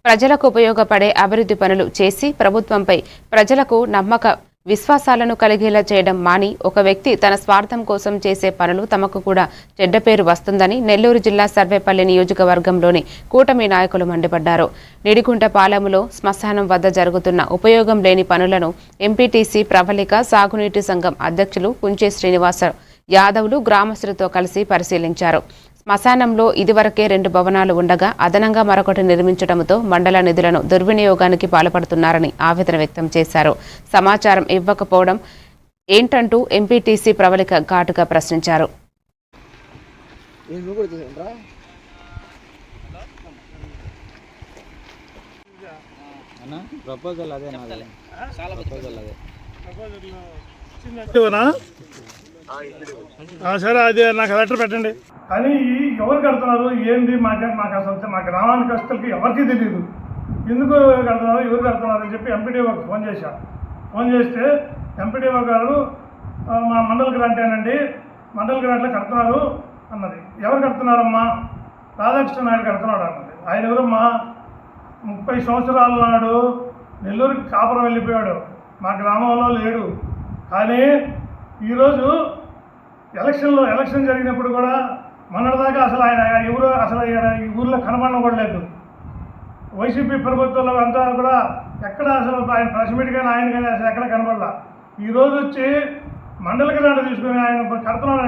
ప్రజలకు ఉపయోగపడే అభివృద్ధి పనులు చేసి ప్రభుత్వంపై ప్రజలకు నమ్మక విశ్వాసాలను కలిగేలా చేయడం మాని ఒక వ్యక్తి తన స్వార్థం కోసం చేసే పనులు తమకు కూడా చెడ్డ పేరు వస్తుందని నెల్లూరు జిల్లా సర్వేపల్లి నియోజకవర్గంలోని కూటమి నాయకులు మండిపడ్డారు. నిడిగుంటపాలెంలో శ్మశానం వద్ద జరుగుతున్న ఉపయోగం లేని పనులను ఎంపీటీసీ ప్రవళిక సాగునీటి సంఘం అధ్యక్షులు కుంచే శ్రీనివాస యాదవ్లు గ్రామస్తులతో కలిసి పరిశీలించారు. శ్మశానంలో ఇదివరకే 2 భవనాలు ఉండగా అదనంగా మరొకటి నిర్మించడంతో మండల నిధులను దుర్వినియోగానికి పాల్పడుతున్నారని ఆవేదన వ్యక్తం చేశారు. సమాచారం ఇవ్వకపోవడం ఏంటంటూ ఎంపీటీసీ ప్రవళిక ఘాటుగా ప్రశ్నించారు. సరే, అది నాకు లెటర్ పెట్టండి. కానీ ఎవరు కడుతున్నారు ఏంది మాకు అసలు మా గ్రామానికి అసలుకి ఎవరికీ తెలియదు. ఎందుకు కడుతున్నారు, ఎవరు కడుతున్నారు అని చెప్పి ఎంపీడీఓకి ఫోన్ చేస్తే ఎంపీడీఓ గారు మా మండల గ్రాంటేనండి, మండల గ్రాంట్లో కడుతున్నారు అన్నది. ఎవరు కడుతున్నారమ్మా? రాధాకృష్ణ నాయుడు కడుతున్నాడు అన్నది. ఆయన ఎవరమ్మా? 30 సంవత్సరాల నాడు నెల్లూరుకి కాపురం వెళ్ళిపోయాడు, మా గ్రామంలో లేడు. కానీ ఈరోజు ఎలక్షన్ జరిగినప్పుడు కూడా మొన్నటిదాకా అసలు ఆయన ఎవరు అసలు ఈ ఊర్లో కనబడడం కూడా లేదు. వైసీపీ ప్రభుత్వంలో అంతా కూడా ఎక్కడ అసలు ఆయన ప్రెస్ మీట్ కానీ ఆయన కానీ అసలు ఎక్కడ కనబడలా. ఈరోజు వచ్చి మండల గ్రాంట్ తీసుకుని ఆయన కడుతున్నాడంటే